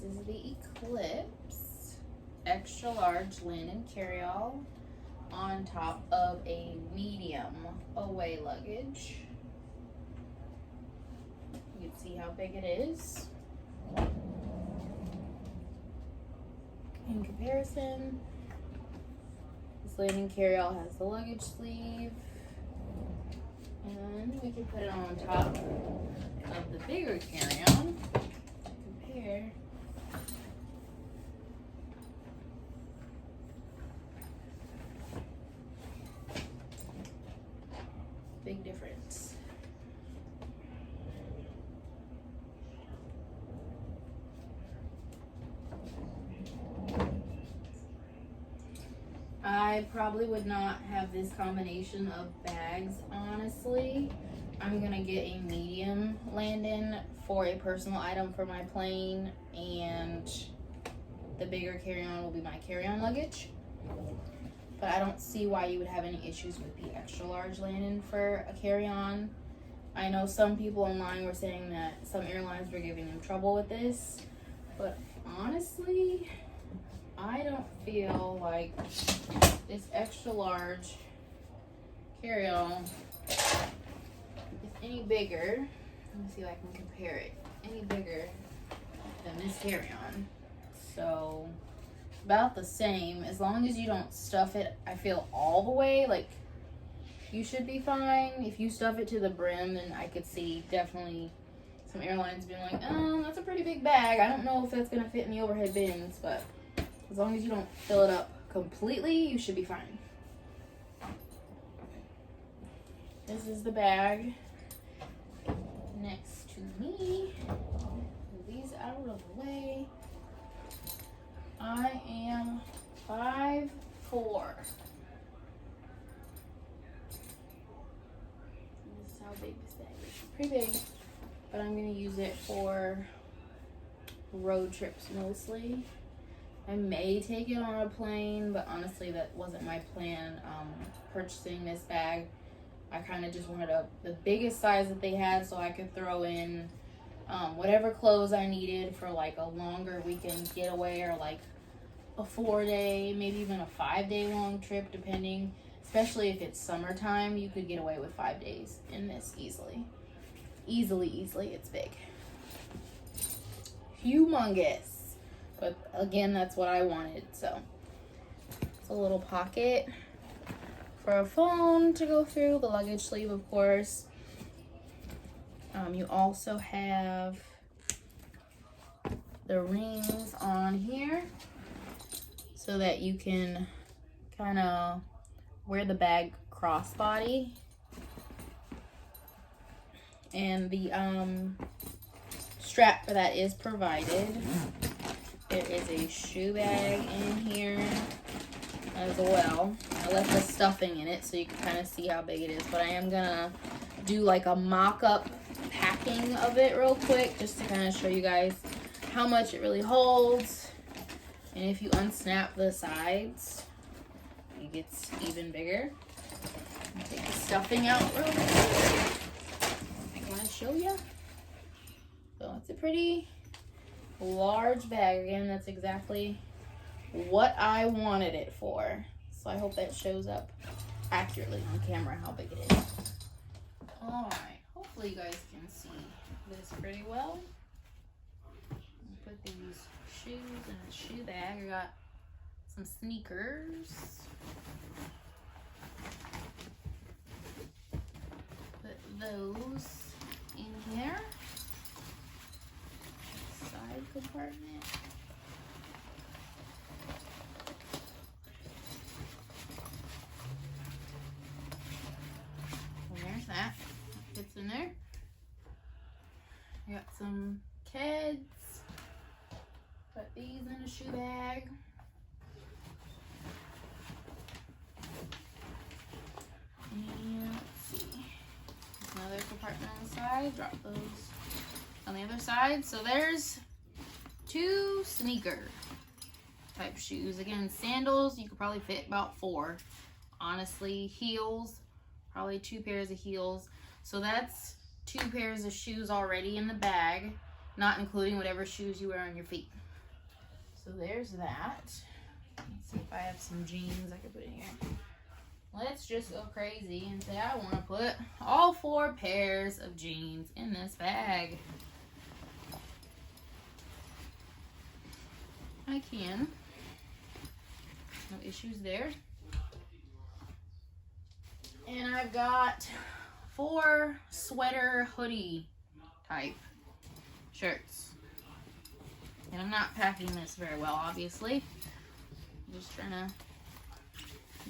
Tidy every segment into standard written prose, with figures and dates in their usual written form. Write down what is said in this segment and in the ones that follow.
This is the Eclipse extra large Landon Carryall on top of a medium away luggage. You can see how big it is. In comparison, this Landon Carryall has the luggage sleeve, and we can put it on top of the bigger carry-on to compare. Big difference. I probably would not have this combination of bags, honestly. I'm gonna get a medium Landon for a personal item for my plane, and the bigger carry-on will be my carry-on luggage. But I don't see why you would have any issues with the extra large Landon for a carry-on. I know some people online were saying that some airlines were giving them trouble with this, but honestly, I don't feel like this extra large carry-on is any bigger. Let me see if I can compare it. Any bigger than this carry-on. So about the same, as long as you don't stuff it, I feel, all the way, like, you should be fine. If you stuff it to the brim, then I could see definitely some airlines being like, oh, that's a pretty big bag. I don't know if that's gonna fit in the overhead bins, but as long as you don't fill it up completely, you should be fine. This is the bag next to me. Move these out of the way. I am 5'4". This is how big this bag is. It's pretty big, but I'm going to use it for road trips mostly. I may take it on a plane, but honestly that wasn't my plan purchasing this bag. I kind of just wanted the biggest size that they had so I could throw in whatever clothes I needed for like a longer weekend getaway, or like a 4-day, maybe even a 5-day long trip, depending. Especially if it's summertime, you could get away with 5 days in this easily. Easily. It's big. Humongous. But again, that's what I wanted. So it's a little pocket for a phone to go through, the luggage sleeve, of course. You also have the rings on here so that you can kind of wear the bag crossbody. And the strap for that is provided. There is a shoe bag in here as well. I left the stuffing in it so you can kind of see how big it is, but I am gonna do like a mock-up packing of it real quick just to kind of show you guys how much it really holds. And if you unsnap the sides, it gets even bigger. Take the stuffing out real quick. I want to show you. So it's a pretty large bag. Again, that's exactly what I wanted it for. So I hope that shows up accurately on camera how big it is. Alright, hopefully you guys can see this pretty well. I'll put these shoes in a shoe bag. I got some sneakers. Put those in here. Side compartment. There's that. Fits in there. I got some Keds. Put these in a shoe bag. And let's see. There's another compartment on the side. Drop those on the other side. So there's 2 sneaker type shoes. Again, sandals, you could probably fit about 4. Honestly, heels, probably 2 pairs of heels. So that's 2 pairs of shoes already in the bag, not including whatever shoes you wear on your feet. So there's that. Let's see if I have some jeans I could put in here. Let's just go crazy and say I want to put all 4 pairs of jeans in this bag. I can. No issues there. And I've got 4 sweater hoodie type shirts. And I'm not packing this very well, obviously. I'm just trying to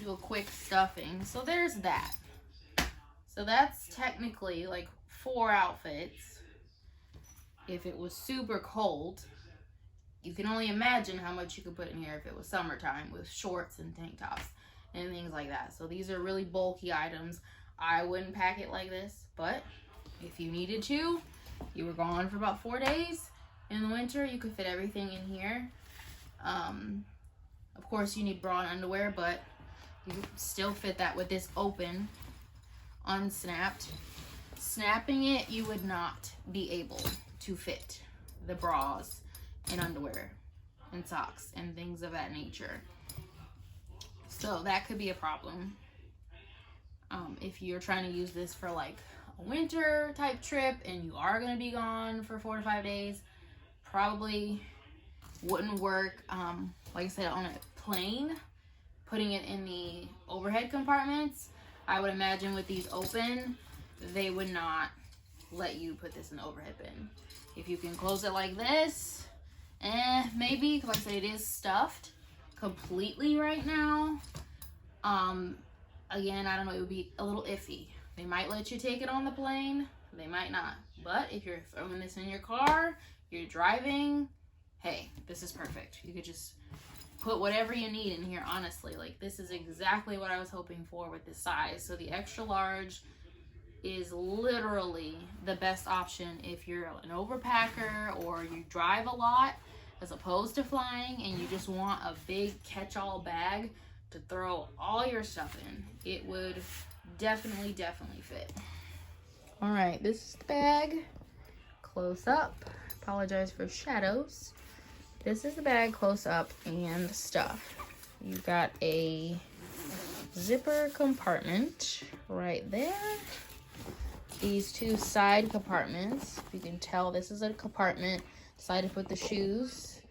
do a quick stuffing. So there's that. So that's technically like 4 outfits. If it was super cold, you can only imagine how much you could put in here if it was summertime with shorts and tank tops and things like that. So these are really bulky items. I wouldn't pack it like this, but if you needed to, you were gone for about 4 days in the winter, you could fit everything in here. Of course you need bra and underwear, but you can still fit that with this open, unsnapped. Snapping it, you would not be able to fit the bras and underwear and socks and things of that nature. So that could be a problem. If you're trying to use this for like a winter type trip and you are going to be gone for 4 to 5 days, probably wouldn't work. Like I said, on a plane, putting it in the overhead compartments, I would imagine with these open, they would not let you put this in the overhead bin. If you can close it like this, maybe, because like I said, it is stuffed completely right now. Again, I don't know, it would be a little iffy. They might let you take it on the plane, they might not. But if you're throwing this in your car, you're driving, hey, this is perfect. You could just put whatever you need in here, honestly. Like, this is exactly what I was hoping for with this size. So the extra large is literally the best option if you're an overpacker or you drive a lot as opposed to flying and you just want a big catch-all bag to throw all your stuff in. It would definitely fit. All right, this is the bag. Close up. Apologize for shadows. This is the bag close up and stuff. You've got a zipper compartment right there. These 2 side compartments. You can tell this is a compartment. Side to put the shoes.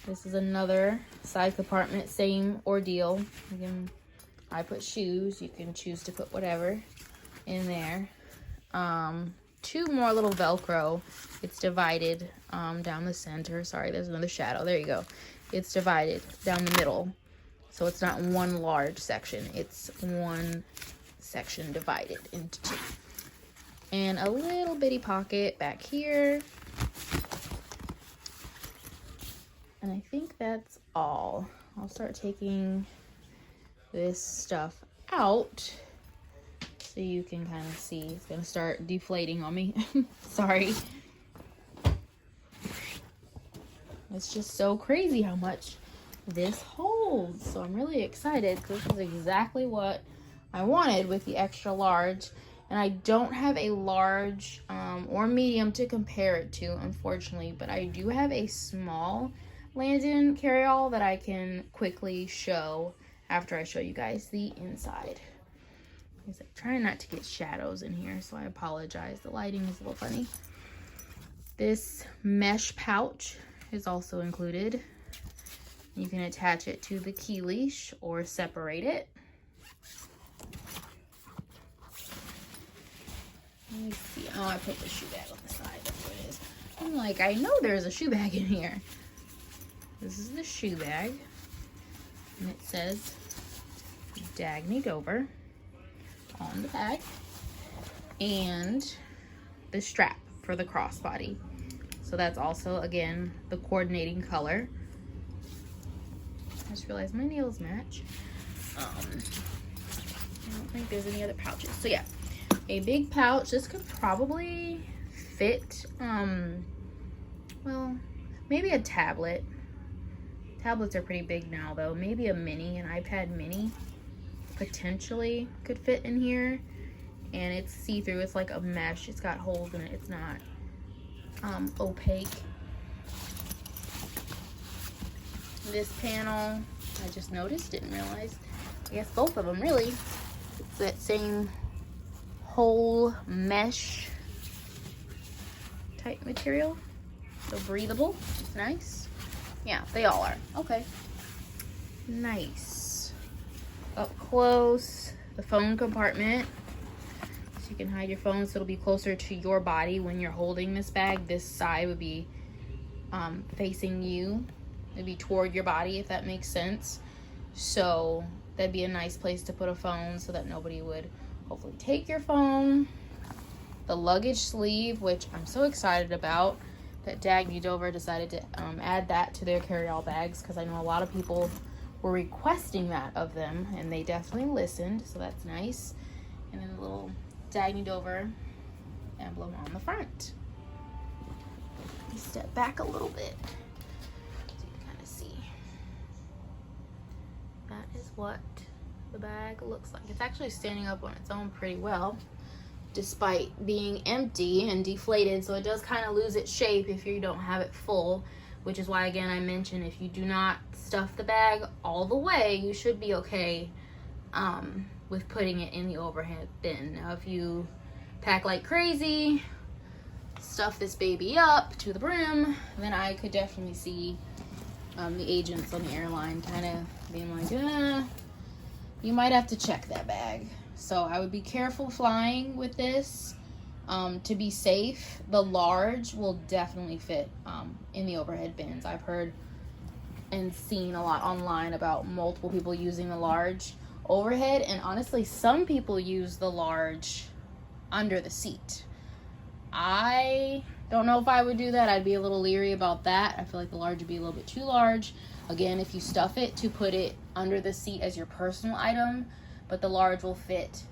This is another side compartment, same ordeal. I put shoes. You can choose to put whatever in there. 2 more little Velcro. It's divided down the center. Sorry, there's another shadow. There you go. It's divided down the middle. So it's not one large section. It's one section divided into 2. And a little bitty pocket back here. And I think that's all. I'll start taking this stuff out so you can kind of see. It's gonna start deflating on me. Sorry. It's just so crazy how much this holds. So I'm really excited because this is exactly what I wanted with the extra large. And I don't have a large or medium to compare it to, unfortunately. But I do have a small Landon Carryall that I can quickly show after I show you guys the inside. I'm trying not to get shadows in here, so I apologize. The lighting is a little funny. This mesh pouch is also included. You can attach it to the key leash or separate it. Let me see. Oh, I put the shoe bag on the side. That's what it is. I'm like, I know there's a shoe bag in here. This is the shoe bag. And it says Dagne Dover on the bag. And the strap for the crossbody. So that's also, again, the coordinating color. I just realized my nails match. I don't think there's any other pouches. So yeah, a big pouch. This could probably fit, well, maybe a tablet. Tablets are pretty big now though. Maybe a mini, an iPad mini potentially could fit in here. And it's see-through. It's like a mesh. It's got holes in it. It's not opaque. this panel, I just noticed, didn't realize. I guess both of them really. It's that same whole mesh type material. So breathable. It's nice. Yeah, they all are. Okay. Nice. Up close, the phone compartment. So you can hide your phone so it'll be closer to your body when you're holding this bag. This side would be facing you. It'd be toward your body, if that makes sense. So that'd be a nice place to put a phone so that nobody would hopefully take your phone. The luggage sleeve, which I'm so excited about, that Dagne Dover decided to add that to their carry-all bags, because I know a lot of people were requesting that of them, and they definitely listened, so that's nice. And then a little Dagne Dover emblem on the front. Step back a little bit so you can kind of see. That is what the bag looks like. It's actually standing up on its own pretty well, despite being empty and deflated, so it does kind of lose its shape if you don't have it full, which is why, again, I mentioned if you do not stuff the bag all the way, you should be okay with putting it in the overhead bin. Now, if you pack like crazy, stuff this baby up to the brim, then I could definitely see the agents on the airline kind of being like, you might have to check that bag. So I would be careful flying with this to be safe. The large will definitely fit in the overhead bins. I've heard and seen a lot online about multiple people using the large overhead, and honestly, some people use the large under the seat. I don't know if I would do that. I'd be a little leery about that. I feel like the large would be a little bit too large. Again, if you stuff it to put it under the seat as your personal item, but the large will fit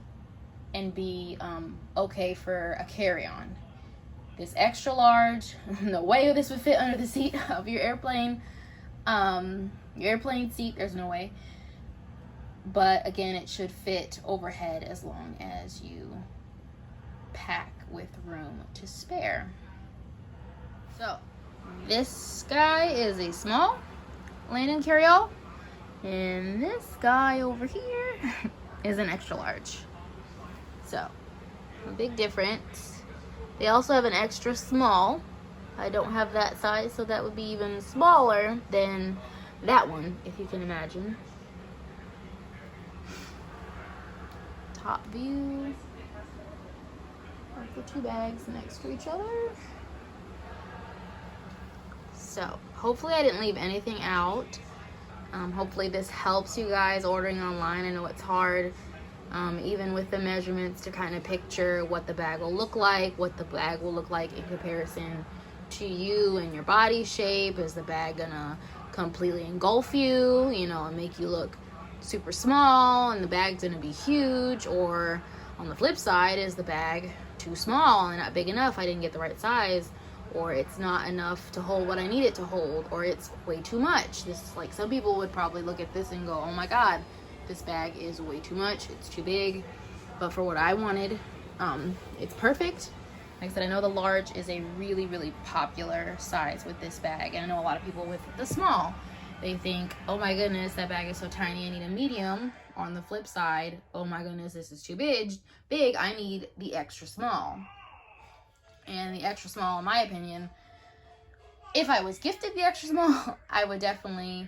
and be okay for a carry-on. This extra large, no way this would fit under the seat of your airplane. Your airplane seat, there's no way. But again, it should fit overhead as long as you pack with room to spare. So this guy is a small Landon Carryall, and this guy over here is an extra large. So a big difference. They also have an extra small. I don't have that size, so that would be even smaller than that one, if you can imagine. Top view of the two bags next to each other. So hopefully I didn't leave anything out. Hopefully this helps you guys ordering online. I know it's hard, even with the measurements, to kind of picture what the bag will look like, in comparison to you and your body shape. Is the bag gonna completely engulf you, and make you look super small, and the bag's gonna be huge? Or on the flip side, is the bag too small and not big enough? I didn't get the right size, or it's not enough to hold what I need it to hold, or it's way too much. This is like, some people would probably look at this and go, oh my god, this bag is way too much, it's too big. But for what I wanted, it's perfect. Like I said, I know the large is a really, really popular size with this bag, and I know a lot of people with the small, they think, oh my goodness, that bag is so tiny, I need a medium. On the flip side, oh my goodness, this is too big, I need the extra small. And the extra small, in my opinion, if I was gifted the extra small, I would definitely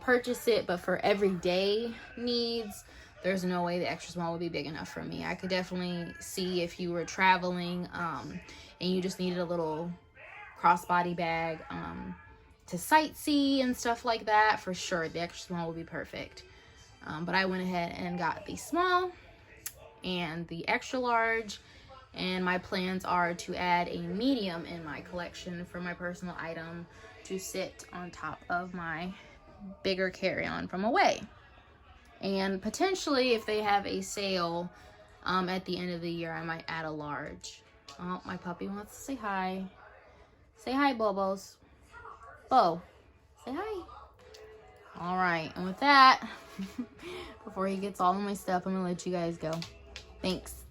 purchase it. But for everyday needs, there's no way the extra small would be big enough for me. I could definitely see if you were traveling and you just needed a little crossbody bag to sightsee and stuff like that, for sure the extra small would be perfect. But I went ahead and got the small and the extra large, and my plans are to add a medium in my collection for my personal item to sit on top of my bigger carry-on from away. And potentially, if they have a sale at the end of the year, I might add a large. Oh, my puppy wants to say hi. Say hi, Bobos. Bo, say hi. All right, and with that, before he gets all of my stuff, I'm gonna let you guys go. Thanks.